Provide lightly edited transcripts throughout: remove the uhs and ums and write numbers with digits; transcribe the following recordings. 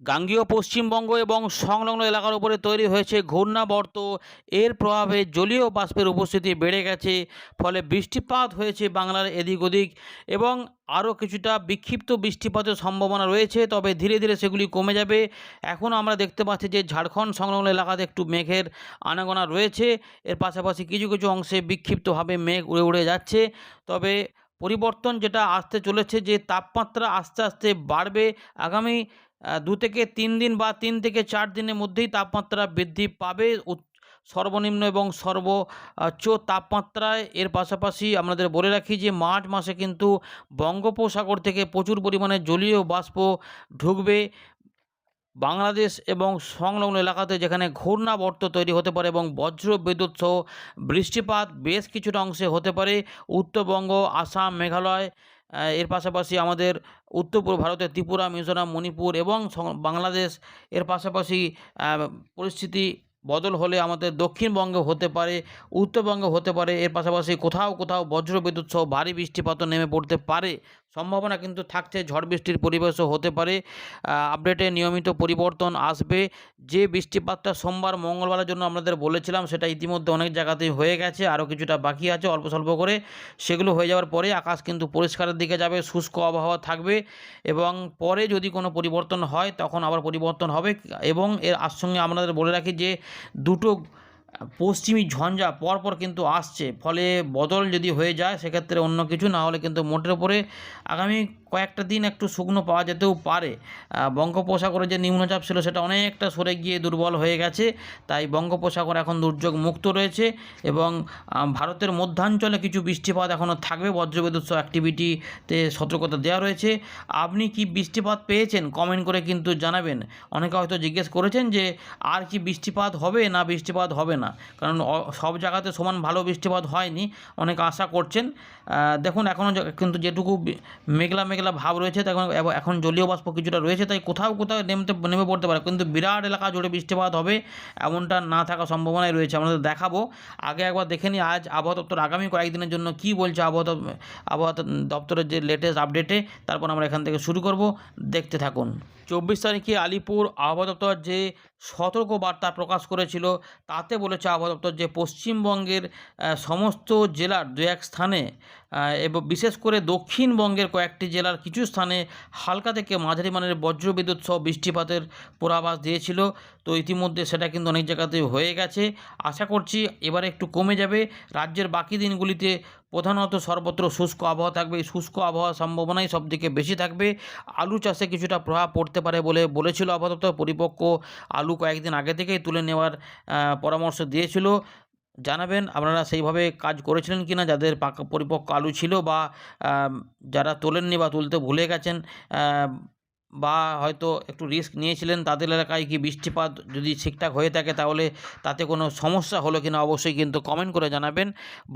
গাঙ্গেয় পশ্চিমবঙ্গ এবং সংলগ্ন এলাকার উপরে তৈরি হয়েছে ঘূর্ণাবর্ত। এর প্রভাবে জলীয় বাষ্পের উপস্থিতি বেড়ে গেছে, ফলে বৃষ্টিপাত হয়েছে বাংলার এদিক ওদিক এবং আরও কিছুটা বিক্ষিপ্ত বৃষ্টিপাতের সম্ভাবনা রয়েছে, তবে ধীরে ধীরে সেগুলি কমে যাবে। এখন আমরা দেখতে পাচ্ছি যে ঝাড়খণ্ড সংলগ্ন এলাকাতে একটু মেঘের আনাগোনা রয়েছে। এর পাশাপাশি কিছু কিছু অংশে বিক্ষিপ্তভাবে মেঘ উড়ে উড়ে যাচ্ছে। তবে পরিবর্তন যেটা আসতে চলেছে, যে তাপমাত্রা আস্তে আস্তে বাড়বে। আগামী ২ থেকে ৩ দিন বা ৩ থেকে ৪ দিনের মধ্যেই তাপমাত্রা বৃদ্ধি পাবে, সর্বনিম্ন এবং সর্বোচ্চ তাপমাত্রায়। এর পাশাপাশি আমাদের বলে রাখি যে মার্চ মাসে কিন্তু বঙ্গোপসাগর থেকে প্রচুর পরিমাণে জলীয় বাষ্প ঢুকবে বাংলাদেশ এবং সংলগ্ন এলাকাতে, যেখানে ঘূর্ণাবর্ত তৈরি হতে পারে এবং বজ্র বিদ্যুৎ সহ বৃষ্টিপাত বেশ কিছুটা অংশে হতে পারে উত্তরবঙ্গ, আসাম, মেঘালয়। এর পাশাপাশি আমাদের উত্তর পূর্ব ভারতের ত্রিপুরা, মিজোরাম, মণিপুর এবং বাংলাদেশ। এর পাশাপাশি পরিস্থিতি বদল হলে আমাদের দক্ষিণবঙ্গে হতে পারে, উত্তরবঙ্গে হতে পারে। এর পাশাপাশি কোথাও কোথাও বজ্রবিদ্যুৎ সহ ভারী বৃষ্টিপাতও নেমে পড়তে পারে, সম্ভাবনা কিন্তু থাকছে। ঝড় বৃষ্টির পরিবেশও হতে পারে। আপডেটে নিয়মিত পরিবর্তন আসবে। যে বৃষ্টিপাতটা সোমবার মঙ্গলবারের জন্য আমাদের বলেছিলাম, সেটা ইতিমধ্যে অনেক জায়গাতেই হয়ে গেছে, আরও কিছুটা বাকি আছে অল্প স্বল্প করে। সেগুলো হয়ে যাওয়ার পরে আকাশ কিন্তু পরিষ্কারের দিকে যাবে, শুষ্ক আবহাওয়া থাকবে এবং পরে যদি কোনো পরিবর্তন হয় তখন আবার পরিবর্তন হবে। এবং এর সঙ্গে আমাদের বলে রাখি যে দুটো পশ্চিমী ঝঞ্ঝা পরপর কিন্তু আসছে, ফলে বদল যদি হয়ে যায় সেক্ষেত্রে অন্য কিছু না হলে কিন্তু মোটের উপরে আগামী কয়েকটা দিন একটু শুকনো পাওয়া যেতেও পারে। বঙ্গোপসাগরে যে নিম্নচাপ ছিল সেটা অনেকটা সরে গিয়ে দুর্বল হয়ে গেছে, তাই বঙ্গোপসাগর এখন দুর্যোগ মুক্ত রয়েছে এবং ভারতের মধ্যাঞ্চলে কিছু বৃষ্টিপাত এখনও থাকবে, বজ্রবিদ্যুৎ সহ অ্যাক্টিভিটিতে সতর্কতা দেওয়া রয়েছে। আপনি কি বৃষ্টিপাত পেয়েছেন কমেন্ট করে কিন্তু জানাবেন। অনেকে হয়তো জিজ্ঞেস করেছেন যে আর কি বৃষ্টিপাত হবে না বৃষ্টিপাত হবে না, কারণ সব জায়গাতে সমান ভালো বৃষ্টিপাত হয়নি, অনেকে আশা করছেন। দেখুন এখনও কিন্তু যেটুকু মেঘলা মেঘলা ভাব রয়েছে, তখন এখন জলীয় বাষ্প কিছুটা রয়েছে, তাই কোথাও কোথাও নেমে পড়তে পারে, কিন্তু বিরাট এলাকা জুড়ে বৃষ্টিপাত হবে এমনটা না থাকার সম্ভাবনাই রয়েছে। আমাদের দেখাবো, আগে একবার দেখে নিই আজ আবহাওয়া দপ্তর আগামী কয়েকদিনের জন্য কী বলছে আবহাওয়া দপ্তরের যে লেটেস্ট আপডেটে, তারপর আমরা এখান থেকে শুরু করব, দেখতে থাকুন। 24 তারিখে আলিপুর আবহাওয়া দপ্তর যে সতর্ক বার্তা প্রকাশ করেছিল, তাতে বলেছে আবহাওয়া দপ্তর যে পশ্চিমবঙ্গের সমস্ত জেলার দু এক স্থানে এবং বিশেষ করে দক্ষিণবঙ্গের কয়েকটি জেলার কিছু স্থানে হালকা থেকে মাঝারি মানের বজ্রবিদ্যুৎ সহ বৃষ্টিপাতের পূর্বাভাস দিয়েছিল। তো ইতিমধ্যে সেটা কিন্তু অনেক জায়গাতে হয়ে গেছে। আশা করছি এবারে একটু কমে যাবে। রাজ্যের বাকি দিনগুলিতে প্রধানত সর্বত্র শুষ্ক আবহাওয়া থাকবে। এই শুষ্ক আবহাওয়ার সম্ভাবনাই সবথেকে বেশি থাকবে। আলু চাষে কিছুটা প্রভাব পড়তে পারে বলে বলেছিল আবহাওয়া দপ্তর। পরিপক্ক আলু কয়েকদিন আগে থেকেই তুলে নেওয়ার পরামর্শ দিয়েছিল। জানাবেন আপনারা সেইভাবে কাজ করেছিলেন কিনা, যাদের পাকা পরিপক্ক আলু ছিল বা যারা তোলেননি বা তুলতে ভুলে গেছেন, বা হয়তো একটু রিস্ক নিয়েছিলেন, তাদের এলাকায় কি বৃষ্টিপাত যদি ঠিকঠাক হয়ে থাকে তাহলে তাতে কোনো সমস্যা হলো কিনা অবশ্যই কিন্তু কমেন্ট করে জানাবেন।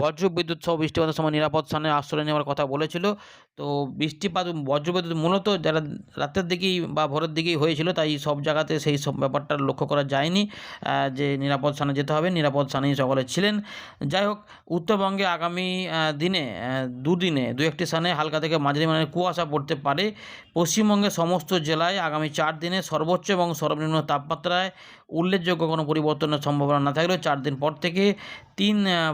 বজ্রবিদ্যুৎ সহ বৃষ্টিপাতের সময় নিরাপদ স্থানে আশ্রয় নেওয়ার কথা বলেছিল। তো বৃষ্টিপাত বজ্রবিদ্যুৎ মূলত যারা রাতের দিকেই বা ভোরের দিকেই হয়েছিল, তাই সব জায়গাতে সেই সব ব্যাপারটা লক্ষ্য করা যায়নি যে নিরাপদ স্থানে যেতে হবে। নিরাপদ স্থানেই সকলে ছিলেন। যাই হোক, উত্তরবঙ্গে আগামী দিনে দুদিনে দু একটি স্থানে হালকা থেকে মাঝারি মানের কুয়াশা পড়তে পারে। পশ্চিমবঙ্গের সমস্ত জেলায় আগামী 4 দিনে সর্বোচ্চ এবং সর্বনিম্ন তাপমাত্রায় উল্লেখযোগ্য কোনো পরিবর্তনের সম্ভাবনা না থাকলেও 4 দিন পর থেকে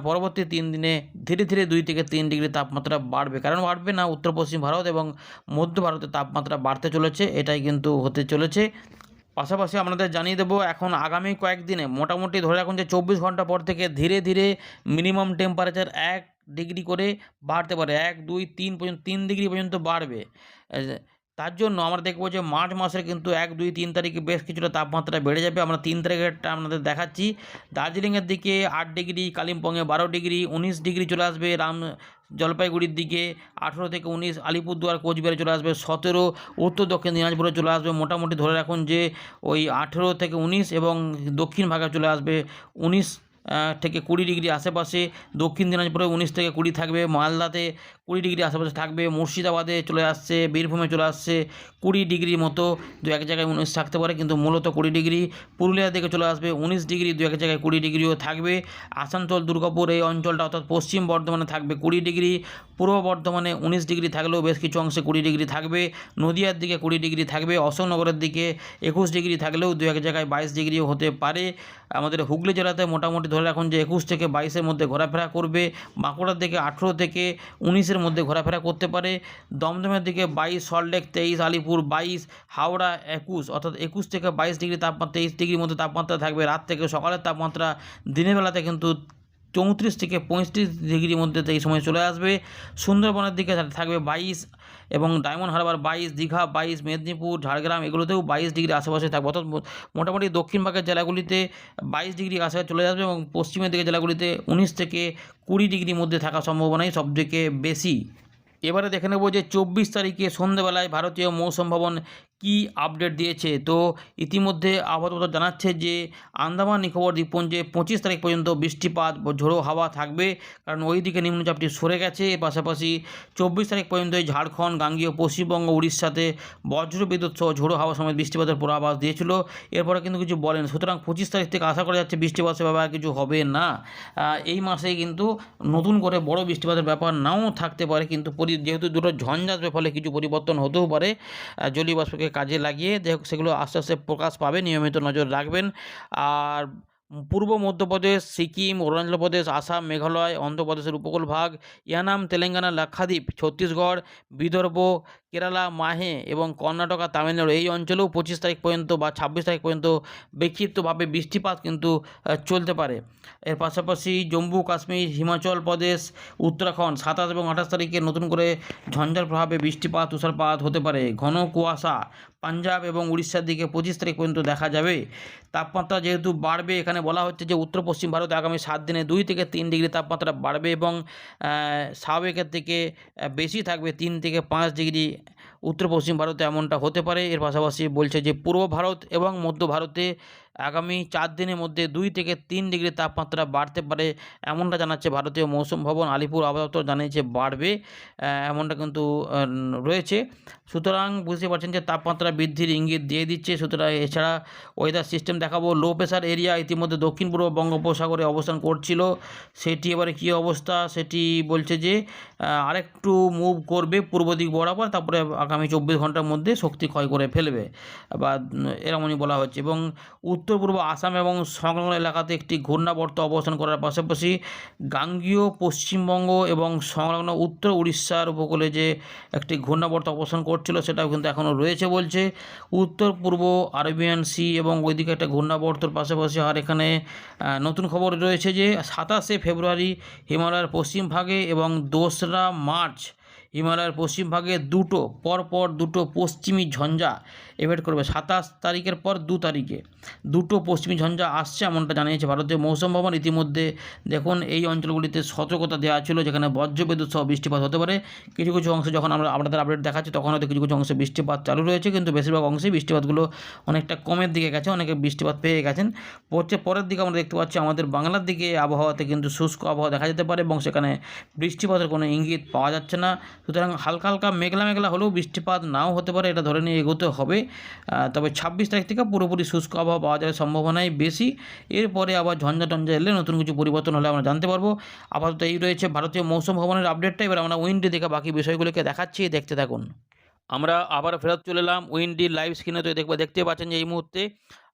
পরবর্তী 3 দিনে ধীরে ধীরে 2 থেকে 3 ডিগ্রি তাপমাত্রা বাড়বে। কারণ বাড়বে না, উত্তর পশ্চিম ভারত এবং মধ্য ভারতের তাপমাত্রা বাড়তে চলেছে, এটাই কিন্তু হতে চলেছে। পাশাপাশি আপনাদের জানিয়ে দেবো, এখন আগামী কয়েকদিনে মোটামুটি ধরে রাখুন যে 24 ঘন্টা পর থেকে ধীরে ধীরে মিনিমাম টেম্পারেচার 1 ডিগ্রি করে বাড়তে পারে। 1, 2, 3 পর্যন্ত 3 ডিগ্রি পর্যন্ত বাড়বে। তার জন্য আমরা দেখবো যে মার্চ মাসের কিন্তু 1, 2, 3 তারিখে বেশ কিছুটা তাপমাত্রা বেড়ে যাবে। আমরা 3 তারিখেরটা আপনাদের দেখাচ্ছি। দার্জিলিংয়ের দিকে 8 ডিগ্রি, কালিম্পংয়ে 12 ডিগ্রি, 19 ডিগ্রি চলে আসবে জলপাইগুড়ির দিকে, 18 থেকে 19 আলিপুরদুয়ার, কোচবিহারে চলে আসবে 17, উত্তর দক্ষিণ দিনাজপুরে চলে আসবে মোটামুটি ধরে রাখুন যে ওই 18 থেকে 19 এবং দক্ষিণ ভাগে চলে আসবে 19 থেকে 20 ডিগ্রি আশেপাশে, দক্ষিণ দিনাজপুরে 19 থেকে 20 থাকবে, মালদাতে 20 ডিগ্রি আশেপাশে থাকবে, মুর্শিদাবাদে চলে আসছে, বীরভূমে চলে আসছে 20 ডিগ্রির মতো, দু এক জায়গায় 19 থাকতে পারে কিন্তু মূলত 20 ডিগ্রি। পুরুলিয়ার দিকে চলে আসবে 19 ডিগ্রি, দু এক জায়গায় 20 ডিগ্রিও থাকবে। আসানসোল, দুর্গাপুর এই অঞ্চলটা অর্থাৎ পশ্চিম বর্ধমানে থাকবে 20 ডিগ্রি, পূর্ব বর্ধমানে 19 ডিগ্রি থাকলেও বেশ কিছু অংশে 20 ডিগ্রি থাকবে, নদিয়ার দিকে 20 ডিগ্রি থাকবে, অশোকনগরের দিকে 21 ডিগ্রি থাকলেও দু এক জায়গায় 22 ডিগ্রিও হতে পারে। আমাদের হুগলি জেলাতে মোটামুটি ধরে রাখুন যে 21 থেকে 22-এর মধ্যে ঘোরাফেরা করবে, বাঁকুড়ার দিকে 18 থেকে 19-এর মধ্যে ঘোরাফেরা করতে পারে, দমদমের দিকে 22, সল্টলেক 23, আলিপুর 22, হাওড়া 21, অর্থাৎ 21 থেকে 22 ডিগ্রি তাপমাত্রা, 23 ডিগ্রির মধ্যে তাপমাত্রা থাকবে রাত থেকে সকালের তাপমাত্রা, দিনের বেলাতে কিন্তু 34 থেকে 35 ডিগ্রির মধ্যে এই সময় চলে আসবে। সুন্দরবনের দিকে থাকবে 22 এবং ডায়মন্ড হারবার 22, দীঘা 22, মেদিনীপুর, ঝাড়গ্রাম এগুলোতেও 22 ডিগ্রি আশেপাশে থাকবে, অর্থাৎ মোটামুটি দক্ষিণ ভাগের জেলাগুলিতে 22 ডিগ্রি কাছাকাছি চলে আসবে এবং পশ্চিমের দিকে জেলাগুলিতে 19 থেকে 20 ডিগ্রির মধ্যে থাকার সম্ভাবনাই সবথেকে বেশি। এবারে দেখে নেব যে 24 তারিখে সন্ধ্যেবেলায় ভারতীয় মৌসুম ভবন কী আপডেট দিয়েছে। তো ইতিমধ্যে আবহাওয়া দপ্তর জানাচ্ছে যে আন্দামান নিকোবর দ্বীপপুঞ্জে 25 তারিখ পর্যন্ত বৃষ্টিপাত, ঝোড়ো হাওয়া থাকবে, কারণ ওই দিকে নিম্নচাপটি সরে গেছে। এর পাশাপাশি 24 তারিখ পর্যন্ত ঝাড়খণ্ড, গাঙ্গেয় পশ্চিমবঙ্গ, উড়িষ্যাতে বজ্রবিদ্যুৎ সহ ঝোড়ো হাওয়া সমেত বৃষ্টিপাতের পূর্বাভাস দিয়েছিল, এরপরে কিন্তু কিছু বলেন। সুতরাং 25 তারিখ থেকে আশা করা যাচ্ছে বৃষ্টিপাত সেভাবে আর কিছু হবে না। এই মাসে কিন্তু নতুন করে বড় বৃষ্টিপাতের ব্যাপার নাও থাকতে পারে, কিন্তু যেহেতু দুটো ঝঞ্ঝা আসবে ফলে কিছু পরিবর্তন হতেও পারে। জলীয় বাষ্পকে কাজে লাগিয়ে সেগুলো আস্তে আস্তে প্রকাশ পাবে, নিয়মিত নজর রাখবেন। আর পূর্ব মধ্যপ্রদেশ, সিকিম, অরুণাচল প্রদেশ, আসাম, মেঘালয়, অন্ধ্রপ্রদেশের উপকূল ভাগ, ইয়ানাম, তেলেঙ্গানা, লাক্ষাদ্বীপ, ছত্তিশগড়, বিদর্ভ, কেরালা, মাহে এবং কর্ণাটকা, তামিলনাড়ু এই অঞ্চলেও 25 তারিখ পর্যন্ত বা 26 তারিখ পর্যন্ত বিক্ষিপ্তভাবে বৃষ্টিপাত কিন্তু চলতে পারে। এর পাশাপাশি জম্মু কাশ্মীর, হিমাচল প্রদেশ, উত্তরাখণ্ড 27 এবং 28 তারিখে নতুন করে ঝঞ্ঝার প্রভাবে বৃষ্টিপাত, তুষারপাত হতে পারে। ঘন কুয়াশা পাঞ্জাব এবং উড়িষ্যার দিকে 25 তারিখ পর্যন্ত দেখা যাবে। তাপমাত্রা যেহেতু বাড়বে, এখানে বলা হচ্ছে যে উত্তর পশ্চিম ভারতে আগামী 7 দিনে 2 থেকে 3 ডিগ্রি তাপমাত্রা বাড়বে এবং স্বাভাবিকের থেকে বেশি থাকবে 3 থেকে 5 ডিগ্রি। উত্তর পশ্চিম ভারতে এমনটা হতে পারে। এর পাশাপাশি বলছে যে পূর্ব ভারত এবং মধ্য ভারতে আগামী 4 দিনের মধ্যে 2 থেকে 3 ডিগ্রি তাপমাত্রা বাড়তে পারে, এমনটা জানাচ্ছে ভারতীয় মৌসুম ভবন। আলিপুর আবহাওয়া দপ্তর জানিয়েছে বাড়বে, এমনটা কিন্তু রয়েছে। সুতরাং বুঝতে পারছেন যে তাপমাত্রা বৃদ্ধির ইঙ্গিত দিয়ে দিচ্ছে। সুতরাং এছাড়া ওয়েদার সিস্টেম দেখাবো। লো প্রেশার এরিয়া ইতিমধ্যে দক্ষিণ পূর্ব বঙ্গোপসাগরে অবস্থান করছিল, সেটি এবারে কী অবস্থা সেটি বলছে যে আরেকটু মুভ করবে পূর্ব দিক বরাবর, তারপরে আগামী 24 ঘন্টার মধ্যে শক্তি ক্ষয় করে ফেলবে বা এরকমই বলা হচ্ছে। এবং উত্তর পূর্ব আসাম এবং সংলগ্ন এলাকাতে একটি ঘূর্ণাবর্ত অবস্থান করার পাশাপাশি গাঙ্গীয় পশ্চিমবঙ্গ এবং সংলগ্ন উত্তর উড়িষ্যার উপকূলে যে একটি ঘূর্ণাবর্ত অবস্থান করছিল সেটাও কিন্তু এখনও রয়েছে বলছে। উত্তর পূর্ব আরবিয়ান সি এবং ওইদিকে একটা ঘূর্ণাবর্তর পাশাপাশি আর এখানে নতুন খবর রয়েছে যে 27শে ফেব্রুয়ারি হিমালয়ের পশ্চিম ভাগে এবং 2রা মার্চ হিমালয়ের পশ্চিম ভাগে পরপর দুটো পশ্চিমী ঝঞ্ঝা এভেট করবে। 27 তারিখের পর 2 তারিখে দুটো পশ্চিমী ঝঞ্ঝা আসছে, এমনটা জানিয়েছে ভারতীয় মৌসুম ভবন। ইতিমধ্যে দেখুন এই অঞ্চলগুলিতে সতর্কতা দেওয়া ছিল যেখানে বজ্রবিদ্যুৎ সহ বৃষ্টিপাত হতে পারে। কিছু কিছু অংশে যখন আমরা আপনাদের আপডেট দেখাচ্ছি তখন হয়তো কিছু কিছু অংশে বৃষ্টিপাত চালু রয়েছে, কিন্তু বেশিরভাগ অংশে বৃষ্টিপাতগুলো অনেকটা কমের দিকে গেছে, অনেকে বৃষ্টিপাত পেয়ে গেছেন। পরের দিকে আমরা দেখতে পাচ্ছি আমাদের বাংলার দিকে আবহাওয়াতে কিন্তু শুষ্ক আবহাওয়া দেখা যেতে পারে এবং সেখানে বৃষ্টিপাতের কোনো ইঙ্গিত পাওয়া যাচ্ছে না। সুতরাং হালকা হালকা মেঘলা মেঘলা হলেও বৃষ্টিপাত নাও হতে পারে, এটা ধরে নিয়ে এগোতে হবে। তবে 26 তারিখ থেকে পুরোপুরি শুষ্ক আবহাওয়া পাওয়া যাওয়ার সম্ভাবনাই বেশি। এরপরে আবার ঝঞ্ঝা টঞ্ঝা এলে নতুন কিছু পরিবর্তন হলে আমরা জানতে পারবো। আপাতত এই রয়েছে ভারতীয় মৌসুম ভবনের আপডেটটা। এবার আমরা উইন্ডে দেখে বাকি বিষয়গুলোকে দেখাচ্ছি, দেখতে থাকুন। আমরা আবার ফেরত চলে এলাম উইন্ডি লাইভ স্ক্রিনে। তো দেখতে পাচ্ছেন যে এই মুহূর্তে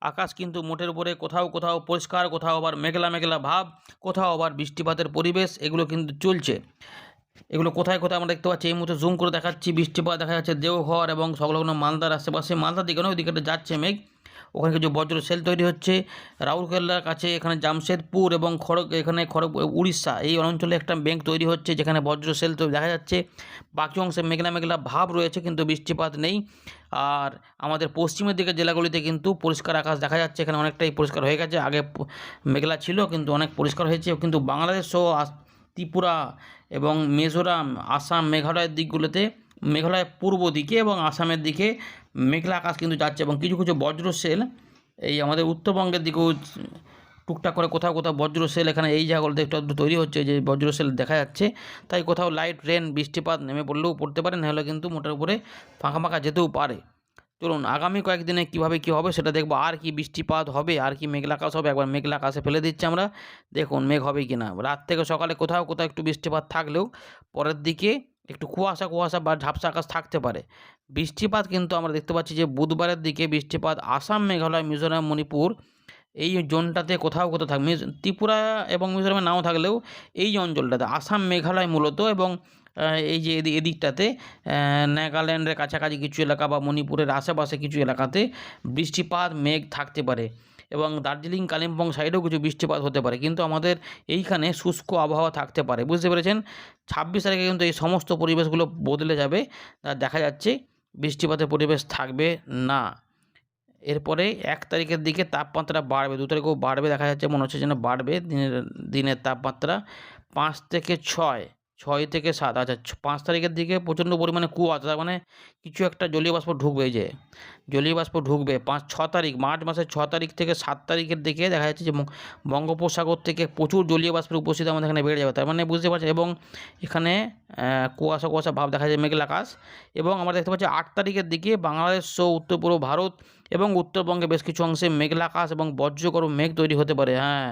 আকাশ কিন্তু মোটের উপরে কোথাও কোথাও পরিষ্কার, কোথাও আবার মেঘলা মেঘলা ভাব, কোথাও আবার বৃষ্টিপাতের পরিবেশ, এগুলো কিন্তু চলছে। এগুলো কোথায় কোথায় আমরা দেখতে পাচ্ছি এই মুহূর্তে জুম করে দেখাচ্ছি। বৃষ্টিপাত দেখা যাচ্ছে দেওঘর এবং সংলগ্ন মালদার আশেপাশে, মালদার দিকে নয়, ওইদিকে যাচ্ছে মেঘ, ওখানে কিছু বজ্র সেল তৈরি হচ্ছে। রাউরকেল্লার কাছে এখানে জামশেদপুর এবং উড়িষ্যা এই অঞ্চলে একটা ব্যাংক তৈরি হচ্ছে যেখানে বজ্র সেল দেখা যাচ্ছে। বাকি অংশে মেঘলা মেঘলা ভাব রয়েছে কিন্তু বৃষ্টিপাত নেই। আর আমাদের পশ্চিমের দিকে জেলাগুলিতে কিন্তু পরিষ্কার আকাশ দেখা যাচ্ছে, এখানে অনেকটাই পরিষ্কার হয়ে গেছে। আগে মেঘলা ছিল কিন্তু অনেক পরিষ্কার হয়েছে। কিন্তু বাংলাদেশ সহ ত্রিপুরা এবং মিজোরাম, আসাম, মেঘালয়ের দিকগুলোতে, মেঘালয়ের পূর্ব দিকে এবং আসামের দিকে মেঘলা আকাশ কিন্তু যাচ্ছে এবং কিছু কিছু বজ্র সেল এই আমাদের উত্তরবঙ্গের দিকেও টুকটাক করে কোথাও কোথাও বজ্রশেল এখানে এই জায়গাগুলোতে একটু আধটু তৈরি হচ্ছে, যে বজ্রশেল দেখা যাচ্ছে। তাই কোথাও লাইট রেন বৃষ্টিপাত নেমে পড়লেও পড়তে পারে, নাহলে কিন্তু মোটার উপরে ফাঁকা ফাঁকা যেতেও পারে। চলুন আগামী কয়েকদিনে কীভাবে কী হবে সেটা দেখবো। আর কি বৃষ্টিপাত হবে, আর কি মেঘলা আকাশ হবে, একবার মেঘলা আকাশে ফেলে দিচ্ছি আমরা, দেখুন মেঘ হবে কি না। রাত থেকে সকালে কোথাও কোথাও একটু বৃষ্টিপাত থাকলেও পরের দিকে একটু কুয়াশা কুয়াশা বা ঝাপসা আকাশ থাকতে পারে। বৃষ্টিপাত কিন্তু আমরা দেখতে পাচ্ছি যে বুধবারের দিকে বৃষ্টিপাত আসাম, মেঘালয়, মিজোরাম, মণিপুর এই জোনটাতে কোথাও কোথাও থাকবে। ত্রিপুরা এবং মিজোরামে নাও থাকলেও এই অঞ্চলটাতে আসাম, মেঘালয় মূলত, এবং এই যে এদিকটাতে নাগাল্যান্ডের কাছাকাছি কিছু এলাকা বা মণিপুরের আশেপাশে কিছু এলাকাতে বৃষ্টিপাত মেঘ থাকতে পারে, এবং দার্জিলিং, কালিম্পং সাইডেও কিছু বৃষ্টিপাত হতে পারে। কিন্তু আমাদের এইখানে শুষ্ক আবহাওয়া থাকতে পারে, বুঝতে পেরেছেন। 26 তারিখে কিন্তু এই সমস্ত পরিবেশগুলো বদলে যাবে, দেখা যাচ্ছে বৃষ্টিপাতের পরিবেশ থাকবে না। এরপরে 1 তারিখের দিকে তাপমাত্রা বাড়বে, 2 তারিখেও বাড়বে, দেখা যাচ্ছে মনে হচ্ছে যেন বাড়বে দিনের তাপমাত্রা 5 থেকে 6, 6 থেকে 7। আচ্ছা 5 তারিখের দিকে প্রচণ্ড পরিমাণে কুয়াশা, তার মানে কিছু একটা জলীয় বাষ্প ঢুকবে, এই যে জলীয় বাষ্প ঢুকবে 5-6 তারিখ, মার্চ মাসের 6 তারিখ থেকে 7 তারিখের দিকে দেখা যাচ্ছে যে বঙ্গোপসাগর থেকে প্রচুর জলীয় বাষ্পের উপস্থিতি আমাদের এখানে বেড়ে যাবে। তার মানে বুঝতে পারছেন, এবং এখানে কুয়াশা কুয়াশা ভাব দেখা যায়, মেঘলা আকাশ। এবং আমরা দেখতে পাচ্ছি 8 তারিখের দিকে বাংলাদেশ সহ উত্তর পূর্ব ভারত এবং উত্তরবঙ্গে বেশ কিছু অংশে মেঘলা আকাশ এবং বজ্রগর্ভ মেঘ তৈরি হতে পারে। হ্যাঁ,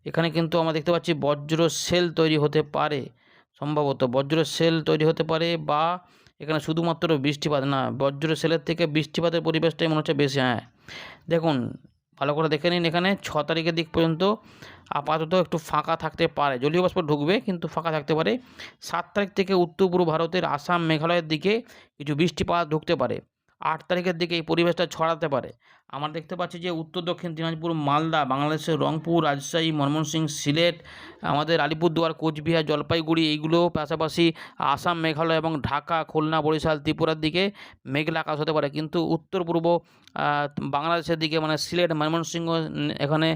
এখানে কিন্তু আমরা দেখতে পাচ্ছি বজ্র সেল তৈরি হতে পারে, সম্ভবত বজ্র সেল তৈরি হতে পারে, বা এখানে শুধুমাত্র বৃষ্টিপাত না, বজ্র সেলের থেকে বৃষ্টিপাতের পরিবেশটাই মনে হচ্ছে বেশি। হ্যাঁ দেখুন ভালো করে দেখে নিন, এখানে 6 তারিখের দিক পর্যন্ত আপাতত একটু ফাঁকা থাকতে পারে, জলীয় বাষ্প ঢুকবে কিন্তু ফাঁকা থাকতে পারে। 7 তারিখ থেকে উত্তর পূর্ব ভারতের আসাম, মেঘালয়ের দিকে কিছু বৃষ্টিপাত ঢুকতে পারে। 8 তারিখের দিকে এই পরিবেশটা ছড়াতে পারে। আমরা দেখতে পাচ্ছি যে উত্তর দক্ষিণ দিনাজপুর, মালদা, বাংলাদেশের রংপুর, রাজশাহী, ময়মনসিংহ, সিলেট, আমাদের আলিপুরদুয়ার, কোচবিহার, জলপাইগুড়ি, এইগুলো পাশাপাশি আসাম, মেঘালয় এবং ঢাকা, খুলনা, বরিশাল, ত্রিপুরার দিকে মেঘলা আকাশ হতে পারে। কিন্তু উত্তর পূর্ব বাংলাদেশের দিকে মানে সিলেট, ময়মনসিংহ, এখানে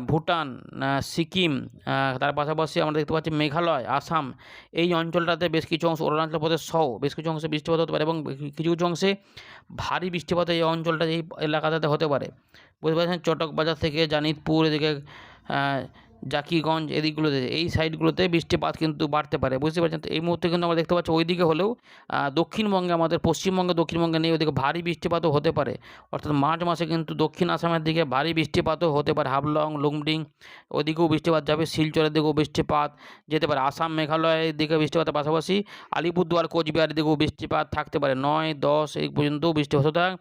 ভুটান, সিকিম, তার পাশাপাশি আমরা দেখতে পাচ্ছি মেঘালয়, আসাম, এই অঞ্চলটাতে বেশ কিছু অংশ, অরুণাচল প্রদেশ সহ বেশ কিছু অংশে বৃষ্টিপাত হতে পারে, এবং কিছু কিছু অংশে ভারী বৃষ্টিপাত এই অঞ্চলটা, এই এলাকাটাতে হতে পারে। বুঝতে পারছেন, চটক বাজার থেকে জানিতপুর, এদিকে জাকিগঞ্জ, এদিকগুলোতে এই সাইডগুলোতে বৃষ্টিপাত কিন্তু বাড়তে পারে, বুঝতে পারছেন। তো এই মুহূর্তে কিন্তু আমরা দেখতে পাচ্ছি ওইদিকে হলেও দক্ষিণবঙ্গে, আমাদের পশ্চিমবঙ্গে, দক্ষিণবঙ্গে নেই, ওইদিকে ভারী বৃষ্টিপাতও হতে পারে। অর্থাৎ মার্চ মাসে কিন্তু দক্ষিণ আসামের দিকে ভারী বৃষ্টিপাতও হতে পারে, হাবলং, লুমডিং ওইদিকেও বৃষ্টিপাত যাবে, শিলচরের দিকেও বৃষ্টিপাত যেতে পারে, আসাম, মেঘালয়ের দিকে বৃষ্টিপাতের পাশাপাশি আলিপুরদুয়ার, কোচবিহারের দিকেও বৃষ্টিপাত থাকতে পারে, 9-10 এই পর্যন্তও বৃষ্টি হতে থাকে।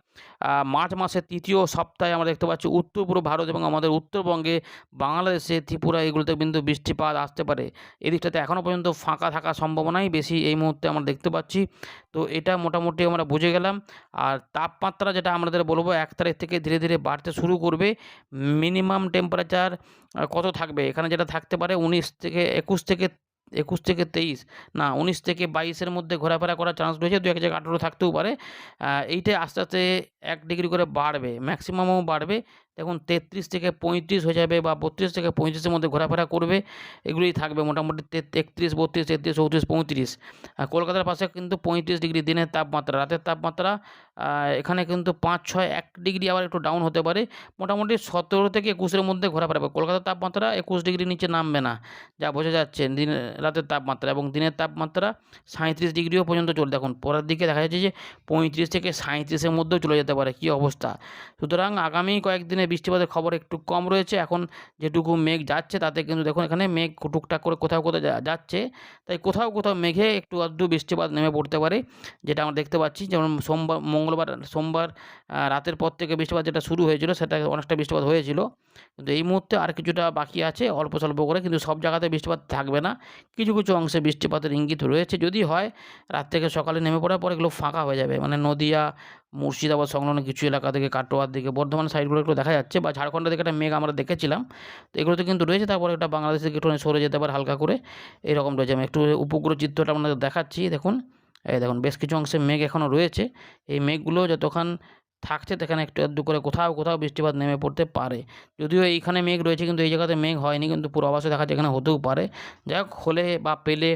মার্চ মাসের তৃতীয় সপ্তাহে আমরা দেখতে পাচ্ছি উত্তর পূর্ব ভারত এবং আমাদের উত্তরবঙ্গে, বাংলাদেশে, ত্রিপুরা, এগুলোতে কিন্তু বৃষ্টিপাত আসতে পারে। এদিকটাতে এখনও পর্যন্ত ফাঁকা থাকার সম্ভাবনাই বেশি এই মুহূর্তে আমরা দেখতে পাচ্ছি। তো এটা মোটামুটি আমরা বুঝে গেলাম। আর তাপমাত্রা যেটা আমাদের বলবো 1 তারিখ থেকে ধীরে ধীরে বাড়তে শুরু করবে। মিনিমাম টেম্পারেচার কত থাকবে, এখানে যেটা থাকতে পারে 21 থেকে 23, না 19 থেকে 22-এর মধ্যে ঘোরাফেরা করার চান্স রয়েছে, 2-1 জায়গায় 18 থাকতেও পারে। এইটাই আস্তে আস্তে 1 ডিগ্রি করে বাড়বে, ম্যাক্সিমামও বাড়বে। দেখুন 33 থেকে 35 হয়ে যাবে, বা 32 থেকে 35-এর মধ্যে ঘোরাফেরা করবে, এগুলোই থাকবে মোটামুটি 31, 32, 33, 34, 35। কলকাতার পাশে কিন্তু 35 ডিগ্রি দিনের তাপমাত্রা, রাতের তাপমাত্রা এখানে কিন্তু 5-6 1 ডিগ্রি আবার একটু ডাউন হতে পারে, মোটামুটি 17 থেকে 21-এর মধ্যে ঘোরাফেরা করবে। কলকাতার তাপমাত্রা 21 ডিগ্রির নিচে নামবে না, যা বোঝা যাচ্ছে রাতের তাপমাত্রা, এবং দিনের তাপমাত্রা 37 ডিগ্রিও পর্যন্ত চলে। দেখুন পরের দিকে দেখা যাচ্ছে যে 35 থেকে 37-এর মধ্যেও চলে যেতে পারে, কী অবস্থা। সুতরাং আগামী কয়েকদিনে বৃষ্টিপাতের খবর একটু কম রয়েছে। এখন যেটুকু মেঘ যাচ্ছে তাতে কিন্তু দেখুন এখানে মেঘ টুকটাক করে কোথাও কোথাও যাচ্ছে, তাই কোথাও কোথাও মেঘে একটু আধটু বৃষ্টিপাত নেমে পড়তে পারে, যেটা আমরা দেখতে পাচ্ছি। যেমন সোমবার রাতের পর থেকে বৃষ্টিপাত যেটা শুরু হয়েছিল, সেটা অনেকটা বৃষ্টিপাত হয়েছিল, কিন্তু এই মুহূর্তে আর কিছুটা বাকি আছে অল্প স্বল্প করে, কিন্তু সব জায়গাতে বৃষ্টিপাত থাকবে না, কিছু কিছু অংশে বৃষ্টিপাতের ইঙ্গিত রয়েছে। যদি হয় রাত থেকে সকালে নেমে পড়ার পর এগুলো ফাঁকা হয়ে যাবে, মানে নদিয়া, মুর্শিদাবাদ সংলগ্ন কিছু এলাকা থেকে, কাটোয়ার দিকে, বর্ধমান সাইডগুলো একটু দেখা যাচ্ছে, বা ঝাড়খণ্ডের দিকে একটা মেঘ আমরা দেখেছিলাম, তো এগুলোতে কিন্তু রয়েছে। তারপরে এটা বাংলাদেশ থেকে একটু সরে যেতে পারে হালকা করে, এরকম রয়েছে। আমি একটু উপগ্রহ চিত্রটা আপনাদের দেখাচ্ছি, দেখুন এই দেখুন বেশ কিছু অংশে মেঘ এখনও রয়েছে। এই মেঘগুলো যতক্ষণ থাকছে সেখানে একটু আধটু করে কোথাও কোথাও বৃষ্টিপাত নেমে পড়তে পারে। যদিও এইখানে মেঘ রয়েছে কিন্তু এই জায়গাতে মেঘ হয়নি, কিন্তু পূর্বাভাসে দেখা যাচ্ছে এখানে হতেও পারে। যাই হোক, হলে বা পেলে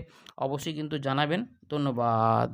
অবশ্যই কিন্তু জানাবেন। ধন্যবাদ।